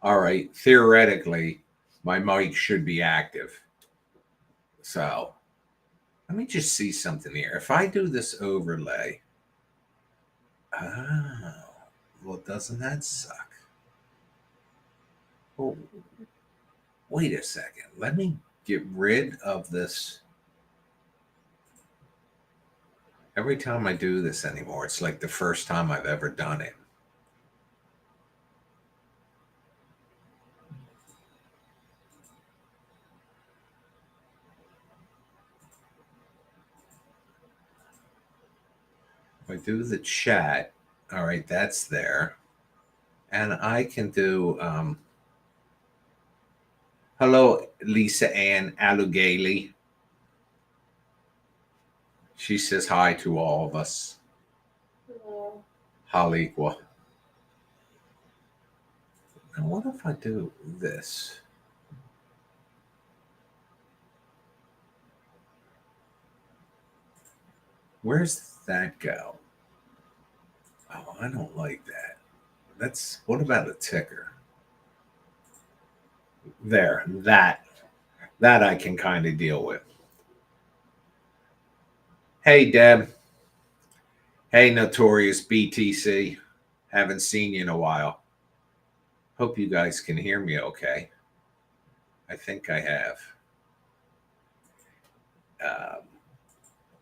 All right, theoretically, my mic should be active. So let me just see something here. If I do this overlay, oh, well, doesn't that suck? Oh, wait a second. Let me get rid of this. Every time I do this anymore, it's like the first time I've ever done it. If I do the chat, all right, that's there. And I can do, hello, Lisa Ann Alugali. She says hi to all of us. Hello. Haliqua. Now, what if I do this? Where's that go? Oh, I don't like that. What about a ticker? There, that I can kind of deal with. Hey, Deb. Hey, Notorious BTC. Haven't seen you in a while. Hope you guys can hear me okay. I think I have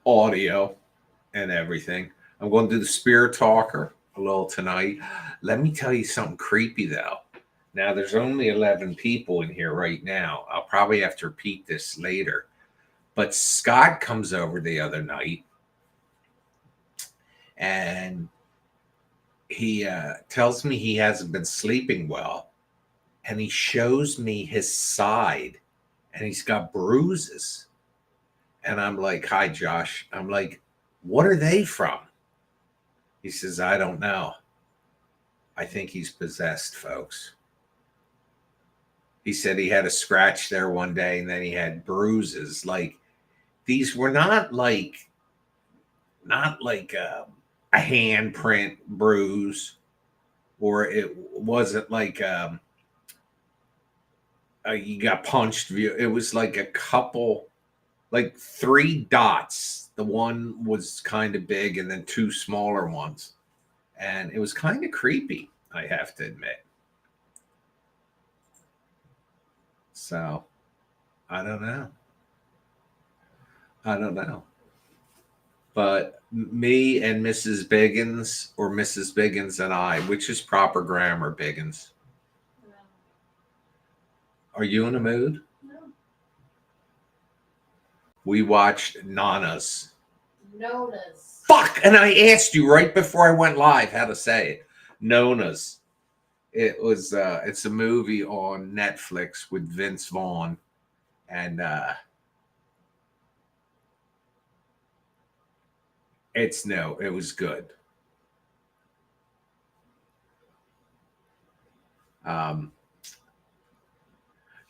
audio and everything. I'm going to do the Spirit Talker a little tonight. Let me tell you something creepy, though. Now, there's only 11 people in here right now. I'll probably have to repeat this later. But Scott comes over the other night and he tells me he hasn't been sleeping well. And he shows me his side and he's got bruises. And I'm like, hi, Josh. I'm like, what are they from? He says, I don't know. I think he's possessed, folks. He said he had a scratch there one day and then he had bruises. Like, these were not like a handprint bruise, or it wasn't like you got punched. It was like a couple, like 3 dots. The one was kind of big and then 2 smaller ones. And it was kind of creepy, I have to admit. So, I don't know. But me and Mrs. Biggins, or Mrs. Biggins and I, which is proper grammar, Biggins? No. Are you in a mood? No. We watched Nana's. Nona's. Fuck! And I asked you right before I went live how to say it. Nona's. It's a movie on Netflix with Vince Vaughn. And it was good. But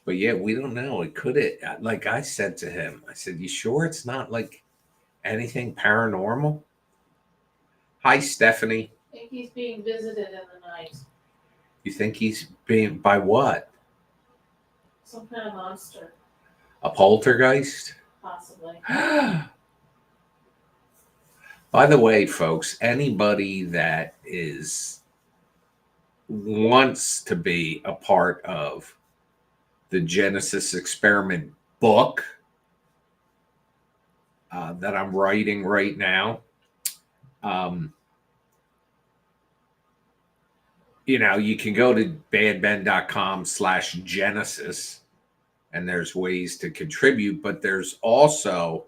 yeah, we don't know. It could it like I said to him, I said, you sure it's not like anything paranormal? Hi, Stephanie. I think he's being visited in the night. You think he's being by what? Some kind of monster. A poltergeist? Possibly. By the way, folks, anybody that wants to be a part of the Genesis Experiment book that I'm writing right now, you can go to badben.com/Genesis and there's ways to contribute, but there's also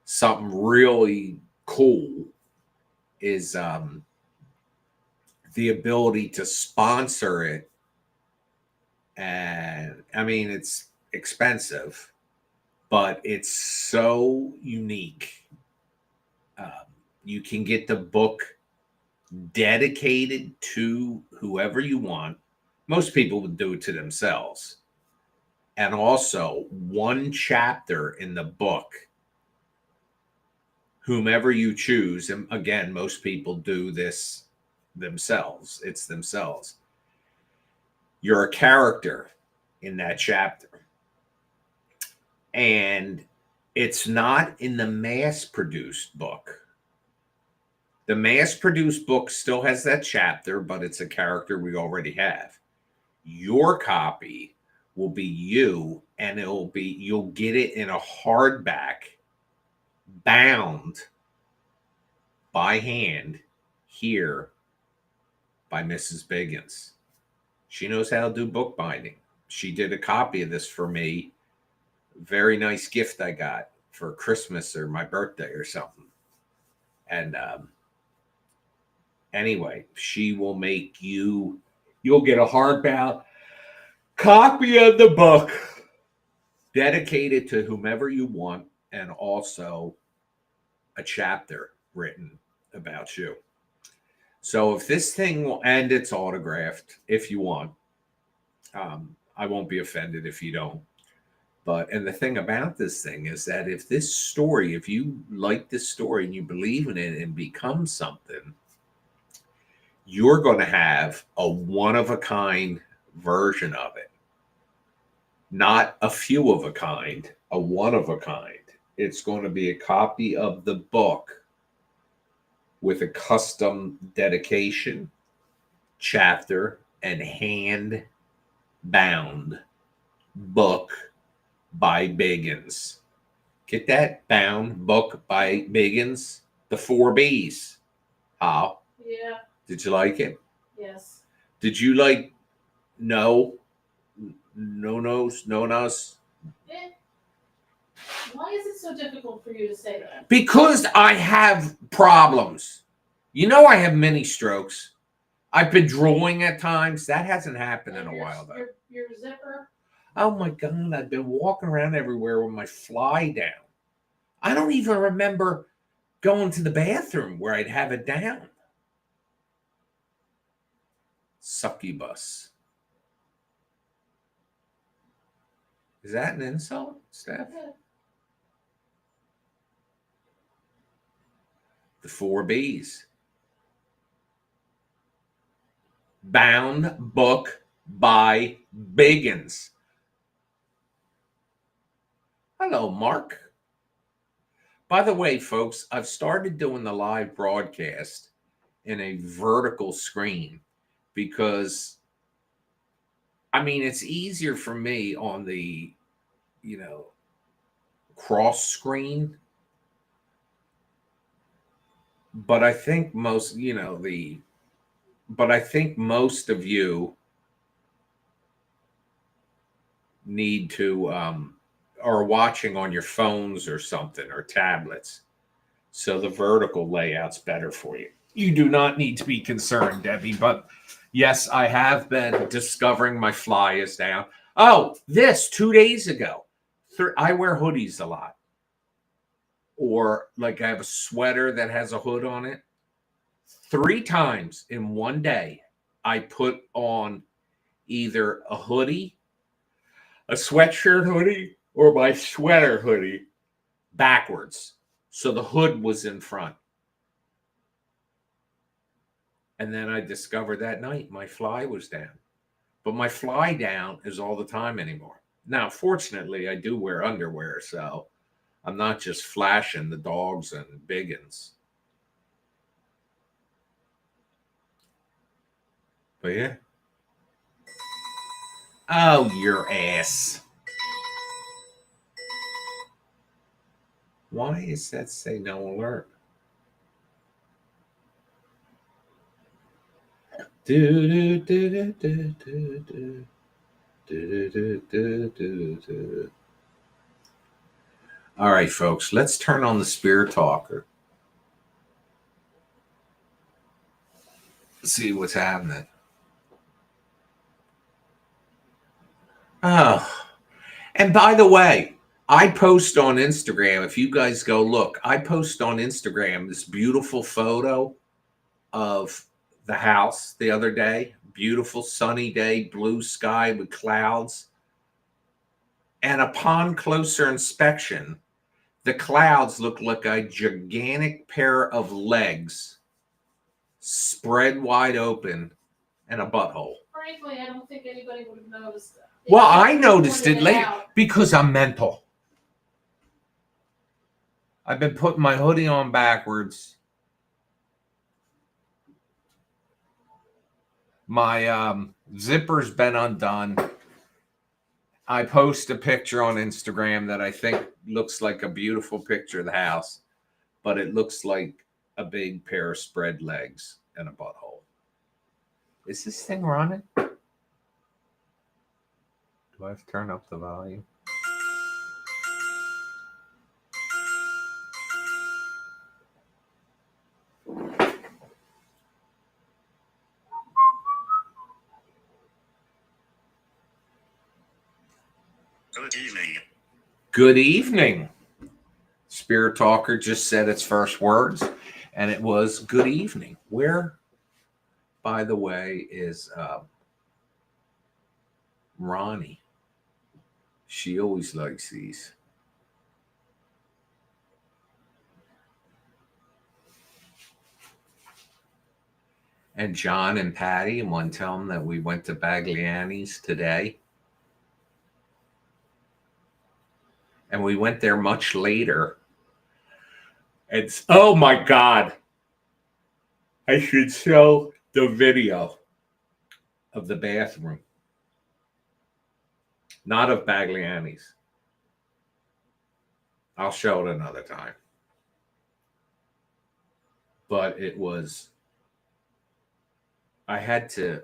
something really cool is the ability to sponsor it. And I mean, it's expensive, but it's so unique. You can get the book dedicated to whoever you want. Most people would do it to themselves. And also, one chapter in the book, whomever you choose, and again, most people do this themselves. It's themselves. You're a character in that chapter. And it's not in the mass produced book. The mass produced book still has that chapter, but it's a character we already have. Your copy will be you, and you'll get it in a hardback, bound by hand here by Mrs. Biggins. She knows how to do bookbinding. She did a copy of this for me. Very nice gift I got for Christmas or my birthday or something. And anyway, she will make you'll get a hardbound copy of the book dedicated to whomever you want, and also a chapter written about you. So if this thing will end, it's autographed if you want. I won't be offended if you don't. And the thing about this thing is that if you like this story and you believe in it and become something, you're going to have a one-of-a-kind version of it. Not a few of a kind, a one-of-a-kind. It's going to be a copy of the book with a custom dedication, chapter, and hand-bound book by Biggins. Get that? Bound book by Biggins. The 4 B's. How? Yeah. Did you like it? Yes. Did you like no nos? Why is it so difficult for you to say that? Because I have problems. You know I have mini strokes. I've been drooling at times. That hasn't happened in a while, though. Your zipper? Oh my God, I've been walking around everywhere with my fly down. I don't even remember going to the bathroom where I'd have it down. Succubus. Is that an insult, Steph? Yeah. The 4 B's. Bound book by Biggins. Hello, Mark. By the way, folks, I've started doing the live broadcast in a vertical screen because, it's easier for me on the, cross screen. But I think most, I think most of you need to, are watching on your phones or something, or tablets. So the vertical layout's better for you. You do not need to be concerned, Debbie, but yes, I have been discovering my fly is down. Oh, 2 days ago. I wear hoodies a lot. Or like I have a sweater that has a hood on it. 3 times in one day, I put on either a hoodie, a sweatshirt hoodie, or my sweater hoodie backwards. So the hood was in front. And then I discovered that night my fly was down. But my fly down is all the time anymore. Now, fortunately, I do wear underwear, so I'm not just flashing the dogs and Biggins. But yeah. Oh, your ass. Why is that say no alert? All right, folks, let's turn on the Spirit Talker. See what's happening. Oh, and by the way, I post on Instagram. If you guys go look, I post on Instagram this beautiful photo of the house the other day. Beautiful sunny day, blue sky with clouds. And upon closer inspection, the clouds look like a gigantic pair of legs spread wide open and a butthole. Frank, frankly, I don't think anybody would have noticed that. Well, If I you noticed pointed it later out. because I'm mental. I've been putting my hoodie on backwards. My zipper's been undone. I post a picture on Instagram that I think looks like a beautiful picture of the house, but it looks like a big pair of spread legs and a butthole. Is this thing running? Do I have to turn up the volume? Good evening. Good evening. Spirit Talker just said its first words, and it was good evening. Where, by the way, is Ronnie? She always likes these. And John and Patty, and want to tell them that we went to Bagliani's today. And we went there much later. It's, oh my God. I should show the video of the bathroom. Not of Bagliani's. I'll show it another time. But it was, I had to,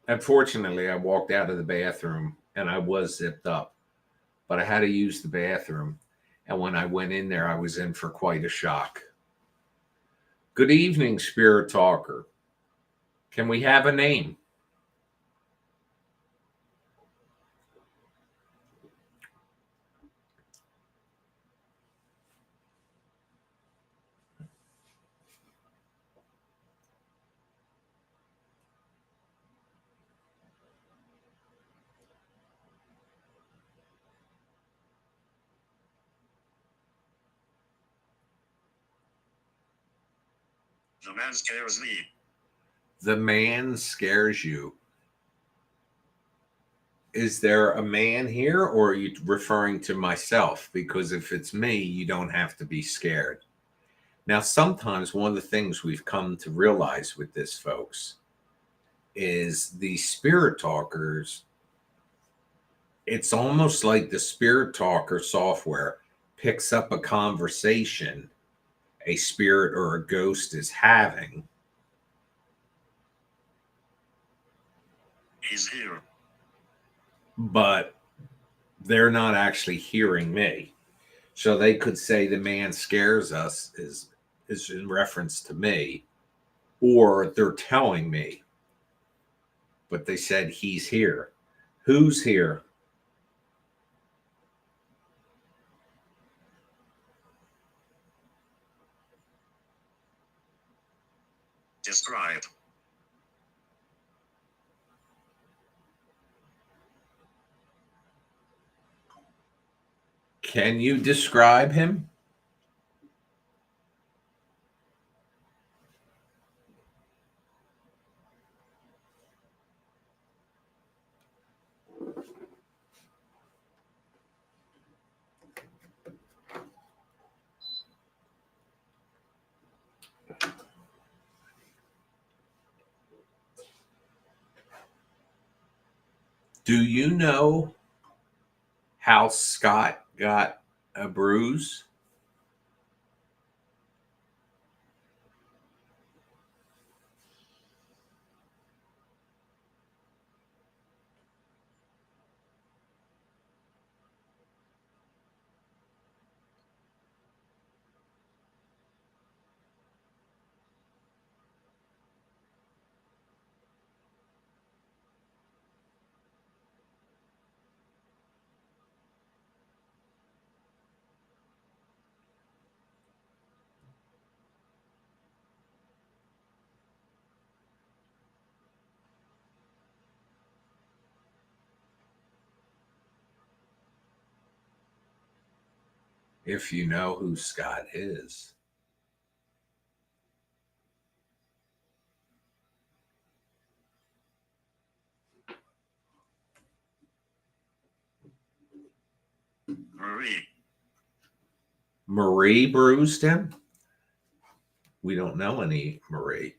unfortunately, I walked out of the bathroom and I was zipped up, but I had to use the bathroom. And when I went in there, I was in for quite a shock. Good evening, Spirit Talker. Can we have a name? The man scares me. The man scares you. Is there a man here, or are you referring to myself? Because if it's me, you don't have to be scared. Now, sometimes one of the things we've come to realize with this, folks, is the spirit talkers. It's almost like the spirit talker software picks up a conversation a spirit or a ghost is having. He's here. But they're not actually hearing me. So they could say the man scares us is in reference to me, or they're telling me. But they said he's here. Who's here? Describe. Can you describe him? Do you know how Scott got a bruise? If you know who Scott is. Marie. Marie bruised him? We don't know any Marie.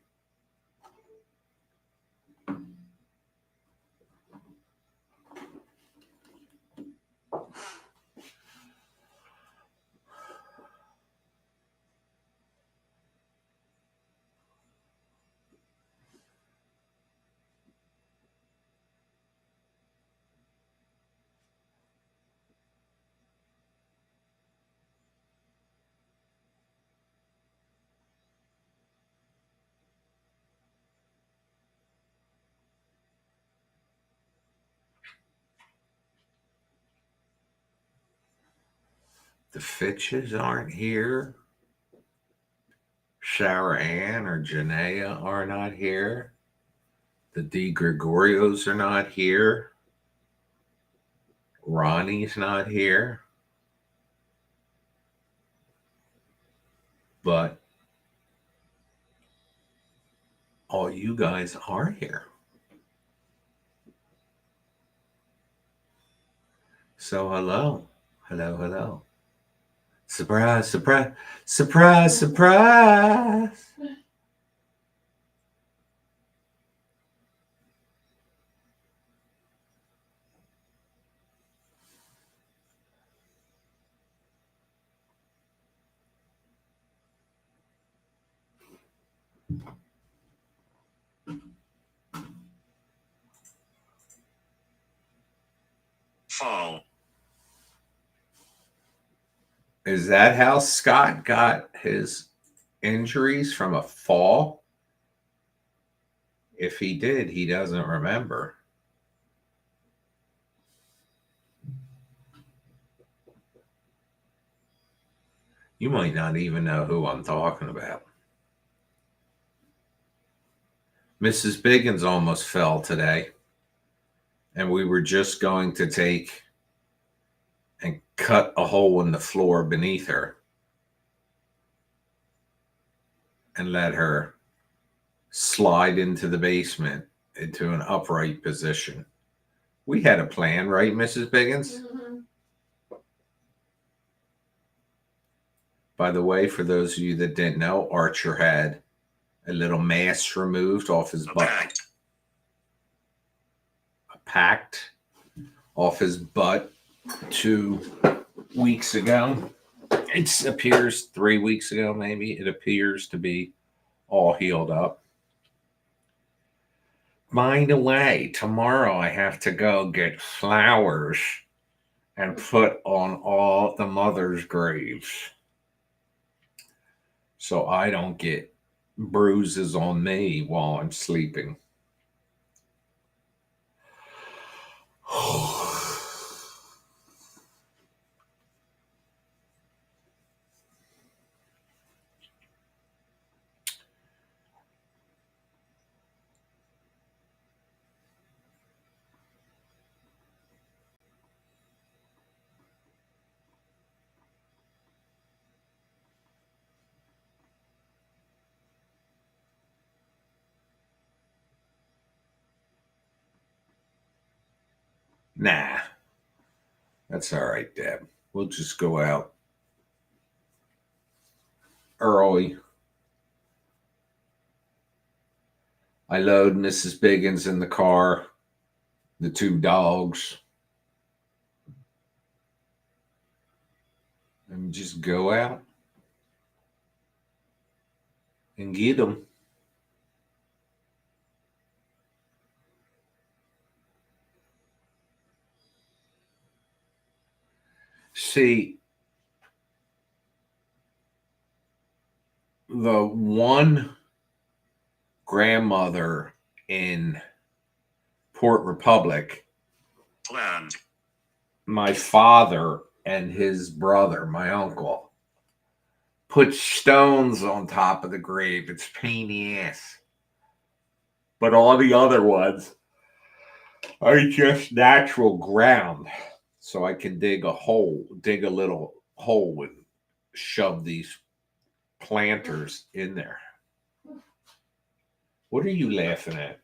The Fitches aren't here. Sarah Ann or Janaea are not here. The Di Gregorios are not here. Ronnie's not here. But all you guys are here. So hello. Hello, hello. Surprise, surprise, surprise, surprise. Fall. Is that how Scott got his injuries, from a fall? If he did, he doesn't remember. You might not even know who I'm talking about. Mrs. Biggins almost fell today, and we were just going to take and cut a hole in the floor beneath her and let her slide into the basement into an upright position. We had a plan, right, Mrs. Biggins? Mm-hmm. By the way, for those of you that didn't know, Archer had a little mass removed off his butt. Packed off his butt 2 weeks ago. It appears 3 weeks ago, maybe. It appears to be all healed up. By the way, tomorrow I have to go get flowers and put on all the mothers' graves, so I don't get bruises on me while I'm sleeping. Nah, that's all right, Deb. We'll just go out early. I load Mrs. Biggins in the car, the 2 dogs, and just go out and get them. See, the one grandmother in Port Republic, Land. my father and his brother, my uncle, put stones on top of the grave. It's a pain in the ass. But all the other ones are just natural ground. So I can dig a little hole and shove these planters in there. What are you laughing at?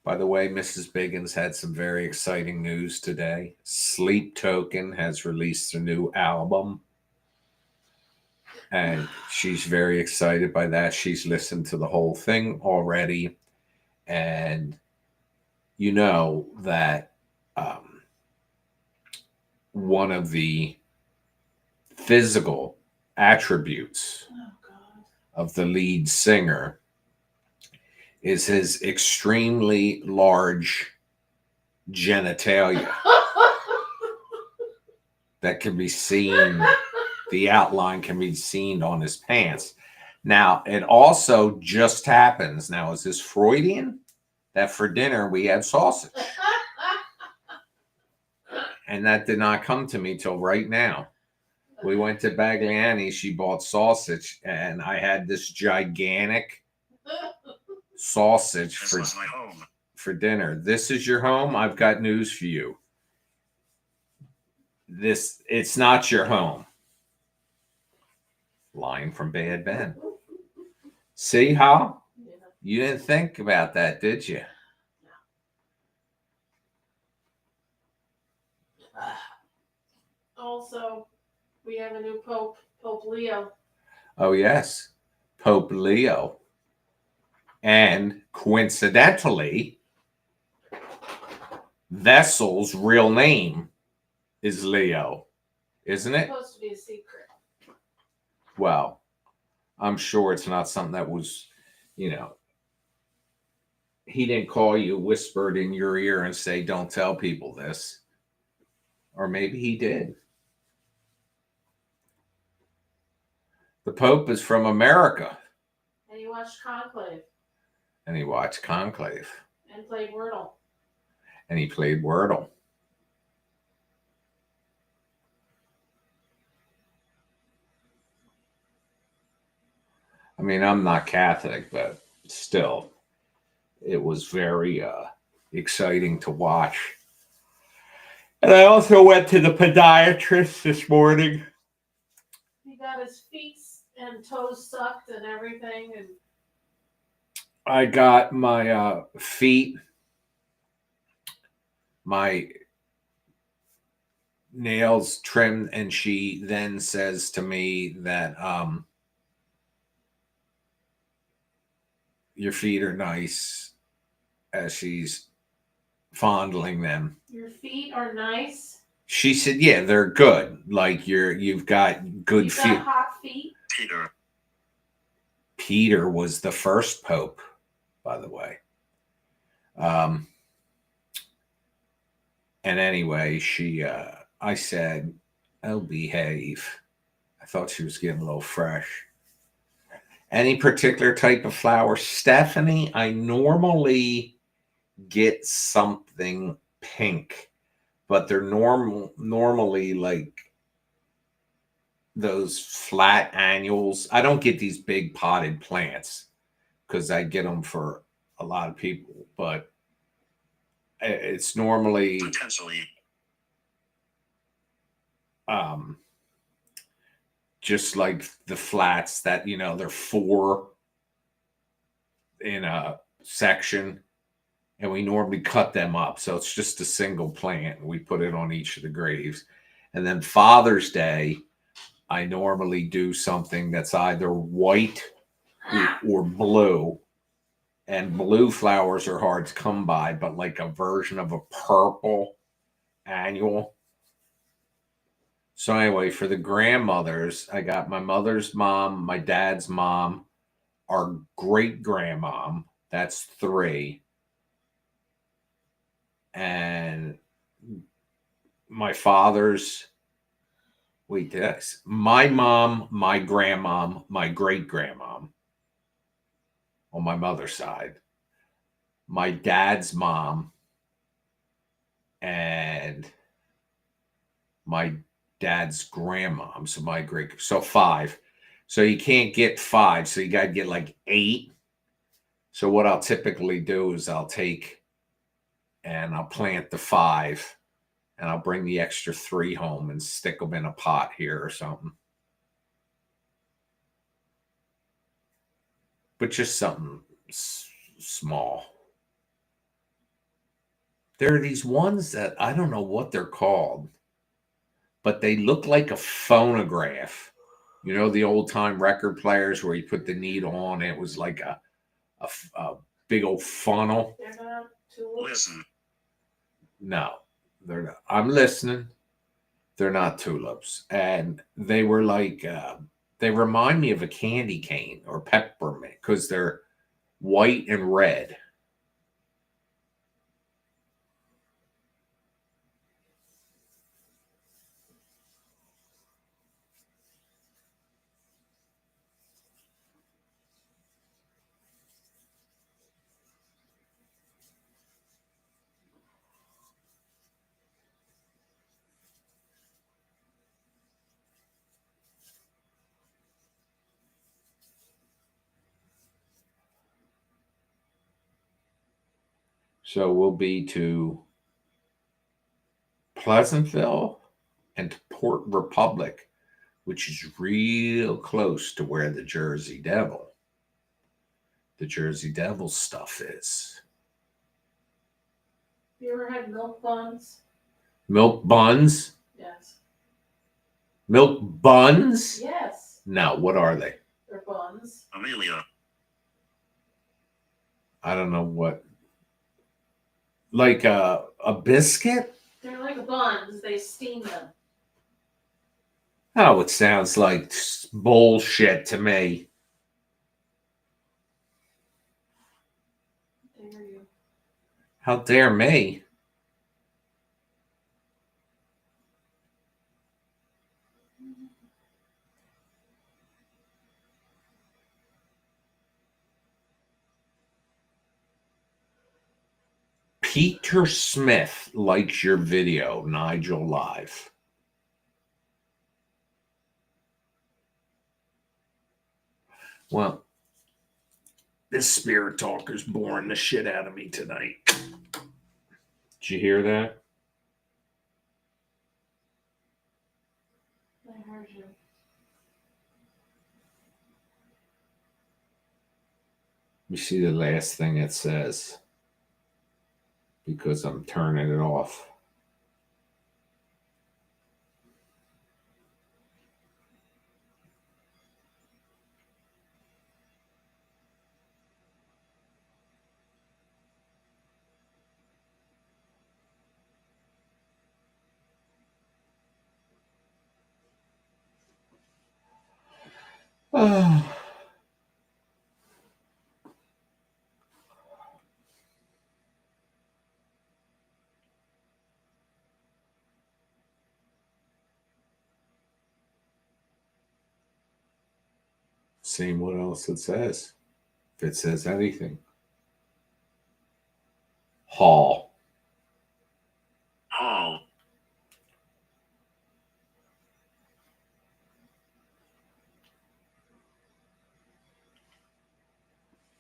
By the way, Mrs. Biggins had some very exciting news today. Sleep Token has released a new album, and she's very excited by that. She's listened to the whole thing already, and you know that one of the physical attributes Oh God. of the lead singer is his extremely large genitalia that can be seen. The outline can be seen on his pants. Now, it also just happens. Now, is this Freudian? That for dinner we had sausage. And that did not come to me till right now. We went to Bagliani. She bought sausage, and I had this gigantic sausage This was my home. for dinner. This is your home? I've got news for you. It's not your home. Line from Bad Ben. See how? Yeah. You didn't think about that, did you? Also, we have a new Pope, Pope Leo. Oh, yes. Pope Leo. And coincidentally, Vessel's real name is Leo, isn't It's it? supposed to be a secret. Well, I'm sure it's not something that was, he didn't call you, whispered in your ear, and say, don't tell people this. Or maybe he did. The Pope is from America. And he watched Conclave And he watched Conclave. and played Wordle. And he played Wordle. I mean, I'm not Catholic, but still, it was very exciting to watch. And I also went to the podiatrist this morning. He got his feet and toes sucked and everything, and I got my feet, my nails trimmed, and she then says to me that your feet are nice, as she's fondling them. your feet are nice. She said, "Yeah, they're good. Like you've got good You feet." got hot feet. Peter. Peter was the first pope, by the way. And anyway, I said, "Oh, behave." I thought she was getting a little fresh. Any particular type of flower, Stephanie? I normally get something pink, but they're normally like those flat annuals. I don't get these big potted plants because I get them for a lot of people, but it's normally Potentially. just like the flats that they're 4 in a section, and we normally cut them up, so it's just a single plant. We put it on each of the graves. And then Father's Day, I normally do something that's either white or blue. And blue flowers are hard to come by, but like a version of a purple annual. So anyway, for the grandmothers, I got my mother's mom, my dad's mom, our great grandmom. That's 3. And my father's, wait, this. My mom, my grandmom, my great grandmom on my mother's side, my dad's mom, and my dad's grandmom. So my great, so 5. So you can't get 5. So you got to get like 8. So what I'll typically do is I'll take and I'll plant the 5, and I'll bring the extra 3 home and stick them in a pot here or something. But just something small. There are these ones that I don't know what they're called, but they look like a phonograph. You know, the old time record players where you put the needle on, it was like a big old funnel. They're not tulips. Listen. No, they're not. I'm listening. They're not tulips. And they were like, they remind me of a candy cane or peppermint because they're white and red. So we'll be to Pleasantville and to Port Republic, which is real close to where the Jersey Devil stuff is. You ever had milk buns? Milk buns? Yes. Milk buns? Yes. No, what are they? They're buns. Amelia. I don't know what. Like a biscuit? They're like buns. They steam them. Oh, it sounds like bullshit to me. Dare you? How dare me? Peter Smith likes your video, Nigel Live. Well, this spirit talker's boring the shit out of me tonight. Did you hear that? I heard you. You see the last thing it says because I'm turning it off. Oh. Seeing what else it says. If it says anything. Hall. Hall.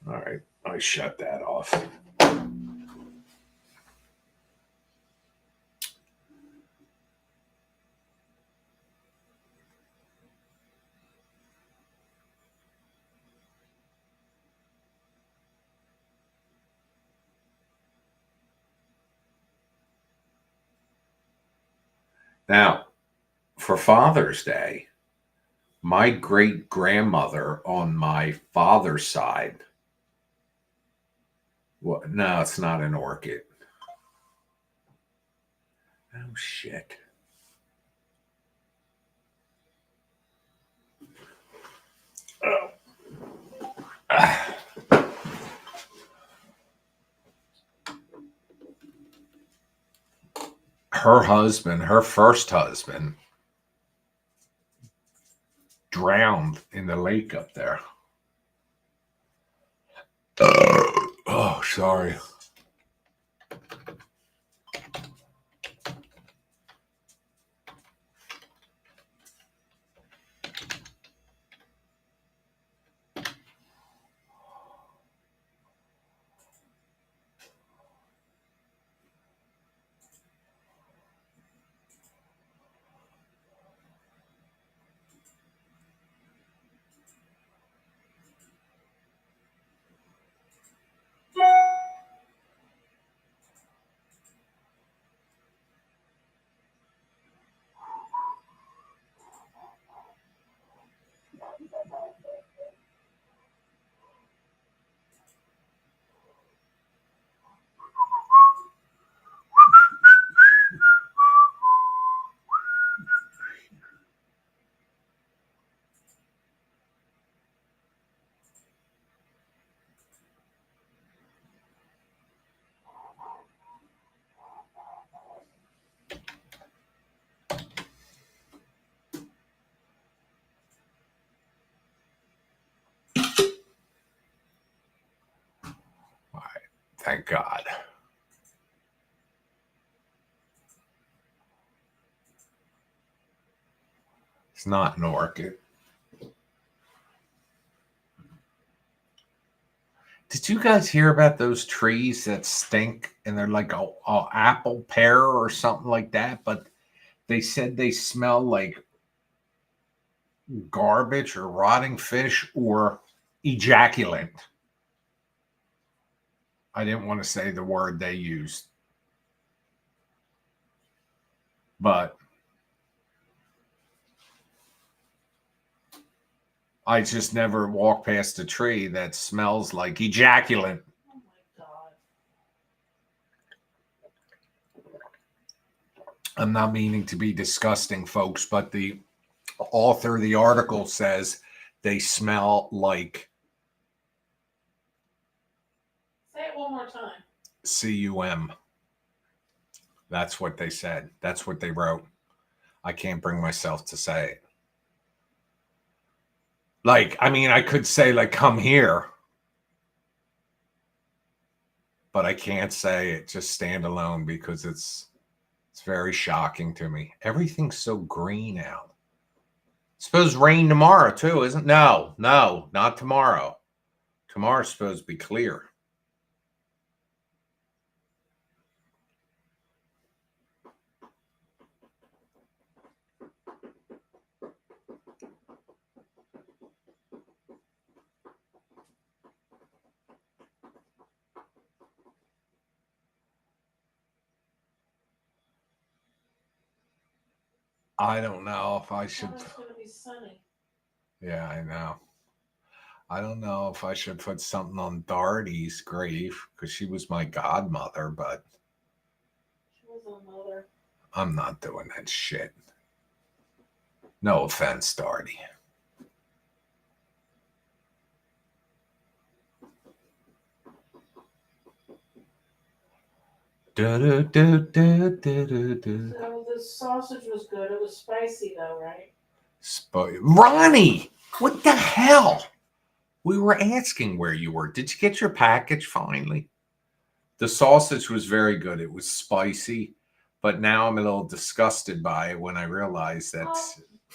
All right. I shut that off. Now, for Father's Day, my great grandmother on my father's side. Well, no, it's not an orchid. Oh, shit. Oh. Her husband, her first husband, drowned in the lake up there. Oh, sorry. thank God. It's not an orchid. Did you guys hear about those trees that stink and they're like a apple pear or something like that? But they said they smell like garbage or rotting fish or ejaculant. I didn't want to say the word they used. But I just never walk past a tree that smells like ejaculant. Oh my God. I'm not meaning to be disgusting, folks, but the author of the article says they smell like Say it one more time. cum. That's what they said. That's what they wrote. I can't bring myself to say it. Like, I mean, I could say, like, come here. But I can't say it just stand alone because it's very shocking to me. Everything's so green out. It's supposed to rain tomorrow, too, isn't it? No, not tomorrow. Tomorrow's supposed to be clear. I don't know if I should. It's going to be sunny. Yeah, I know. I don't know if I should put something on Doherty's grave because she was my godmother, but She was a mother. I'm not doing that shit. No offense, Doherty. So the sausage was good. It was spicy though, right? Ronnie, what the hell? We were asking where you were. Did you get your package finally? The sausage was very good. It was spicy, but now I'm a little disgusted by it when I realize that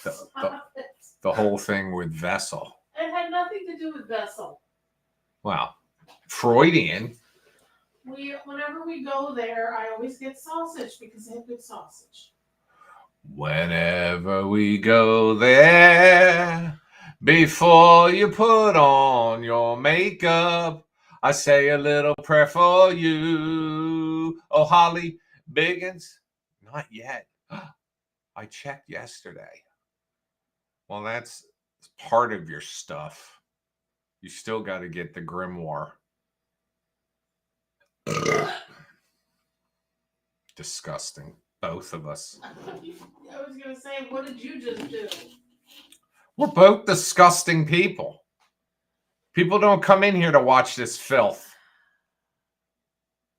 the whole thing with Vessel. It had nothing to do with Vessel. Wow. Freudian. Whenever we go there, I always get sausage because they have good sausage. Whenever we go there, before you put on your makeup, I say a little prayer for you. Oh, Holly Biggins? Not yet. I checked yesterday. Well, that's part of your stuff. You still got to get the grimoire. Disgusting. Both of us. I was going to say, what did you just do? We're both disgusting people. People don't come in here to watch this filth.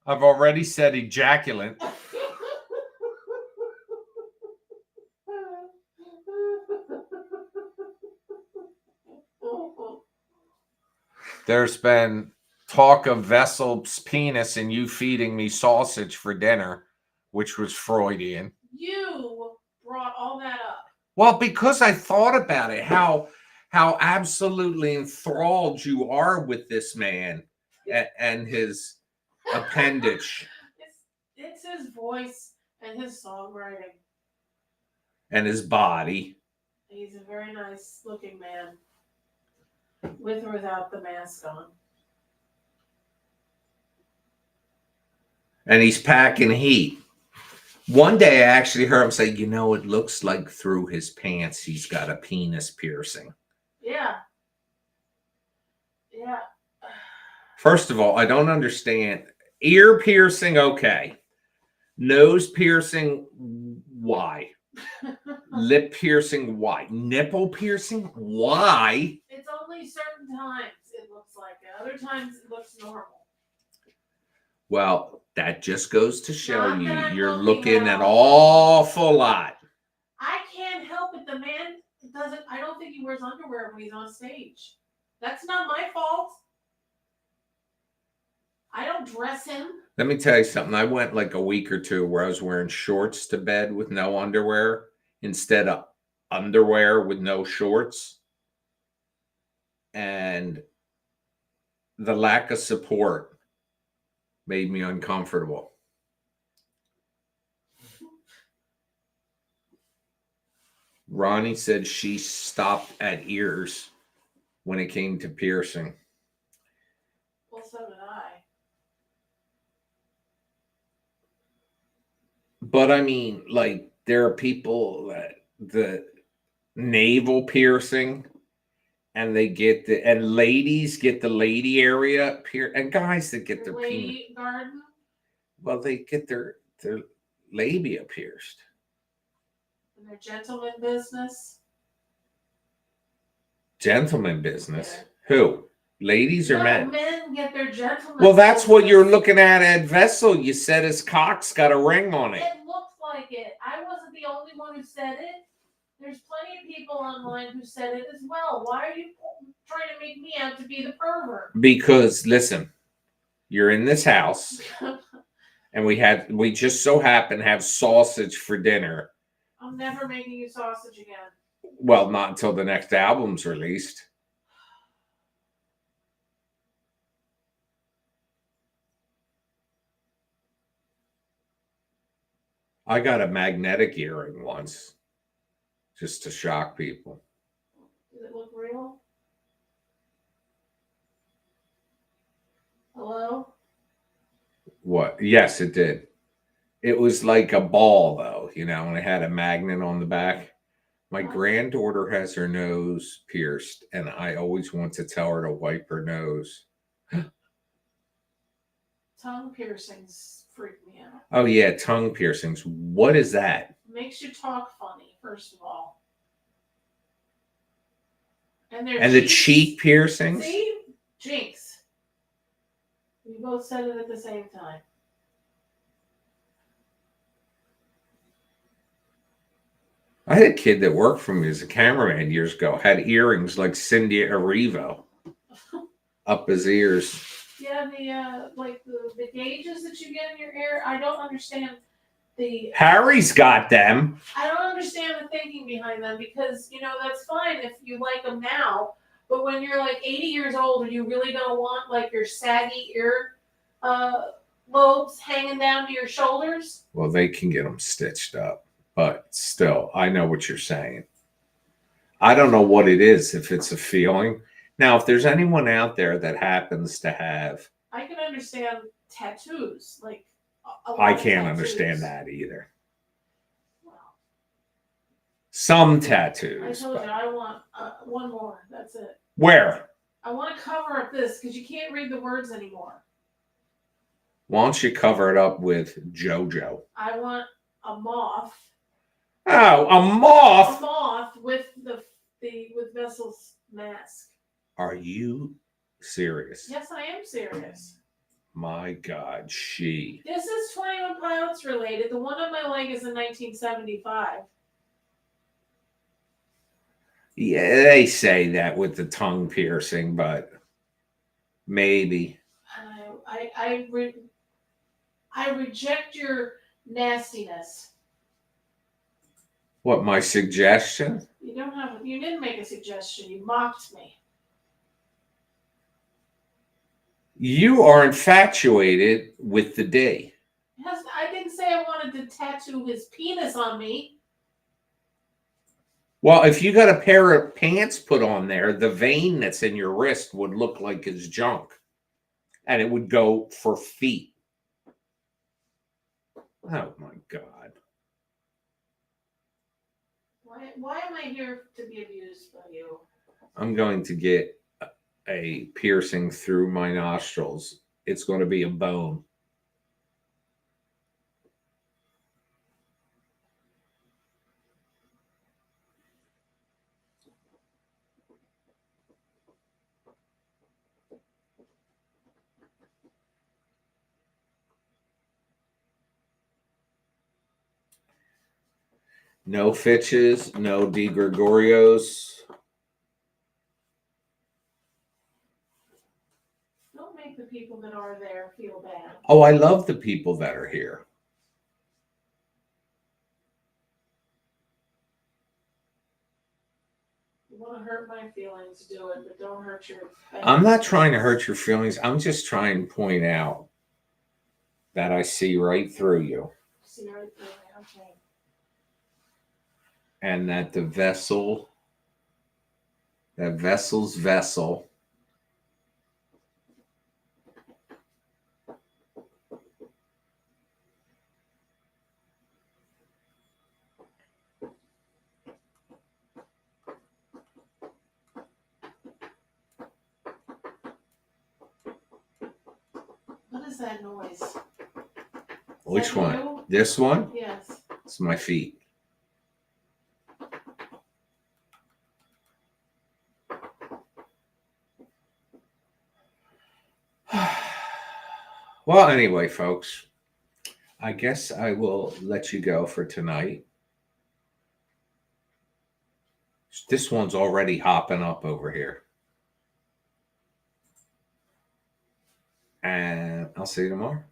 I've already said ejaculant. There's been talk of Vessel's penis and you feeding me sausage for dinner, which was Freudian. You brought all that up. Well, because I thought about it, how absolutely enthralled you are with this man and his appendage. It's his voice and his songwriting. And his body. He's a very nice looking man. With or without the mask on. And he's packing heat. One day I actually heard him say, you know, it looks like through his pants he's got a penis piercing. Yeah. Yeah. First of all, I don't understand. Ear piercing, okay. Nose piercing, why? Lip piercing, why? Nipple piercing, why? It's only certain times it looks like it. Other times it looks normal. Well, that just goes to show Not you that I'm you're looking looking at an all. awful lot. I can't help it. The man doesn't. I don't think he wears underwear when he's on stage. That's not my fault. I don't want to dress him. Let me tell you something. I went like a week or two where I was wearing shorts to bed with no underwear instead of underwear with no shorts. And the lack of support made me uncomfortable. Ronnie said she stopped at ears when it came to piercing. Well, so did I. But I mean, like, there are people that the navel piercing and they get the, and ladies get the lady area and guys that get Your their penis. lady garden. Well, they get their labia pierced. In their gentleman business. Gentleman business. Yeah. Who? Ladies or No, men? men get their gentleman. Well, that's what you're business. looking at Vessel. You said his cock's got a ring on it. It looked like it. I wasn't the only one who said it. There's plenty of people online who said it as well. Why are you trying to make me out to be the pervert? Because listen, you're in this house, and we just so happen to have sausage for dinner. I'm never making you sausage again. Well, not until the next album's released. I got a magnetic earring once, just to shock people. Does it look real? Hello? What? Yes, it did. It was like a ball, though, and it had a magnet on the back. My granddaughter has her nose pierced, and I always want to tell her to wipe her nose. Tongue piercings freak me out. Oh, yeah, tongue piercings. What is that? Makes you talk funny, first of all. And the cheek piercings? See? Jinx. We both said it at the same time. I had a kid that worked for me as a cameraman years ago, had earrings like Cindy Arrivo up his ears. Yeah, the gauges that you get in your ear, I don't understand Harry's got them. I don't understand the thinking behind them because, that's fine if you like them now, but when you're like 80 years old, are you really going to want like your saggy ear lobes hanging down to your shoulders? Well, they can get them stitched up, but still, I know what you're saying. I don't know what it is, if it's a feeling. Now, if there's anyone out there that happens to have... I can understand tattoos. Like, I can't understand that either. Well, some tattoos. I told you, I want one more. That's it. Where? I want to cover up this because you can't read the words anymore. Why don't you cover it up with JoJo? I want a moth. Oh, a moth! A moth with with Vessel's mask. Are you serious? Yes, I am serious. My God, she. This is 21 Pilots related. The one on my leg is in 1975. Yeah, they say that with the tongue piercing, but maybe. I reject your nastiness. What, my suggestion? You didn't make a suggestion. You mocked me. You are infatuated with the day. Yes, I didn't say I wanted to tattoo his penis on me. Well, if you got a pair of pants put on there, the vein that's in your wrist would look like his junk. And it would go for feet. Oh, my God. Why am I here to be abused by you? I'm going to get a piercing through my nostrils. It's going to be a bone. No Fitches, no Di Gregorios. Don't make the people that are there feel bad. Oh, I love the people that are here. You want to hurt my feelings, do it, but don't hurt your. I'm not trying to hurt your feelings. I'm just trying to point out that I see right through you, See right through it, okay. and that the vessel, that vessel's vessel, What is that noise? Is which that one? you? This one? Yes. It's my feet. Well, anyway, folks, I guess I will let you go for tonight. This one's already hopping up over here. And I'll see you tomorrow.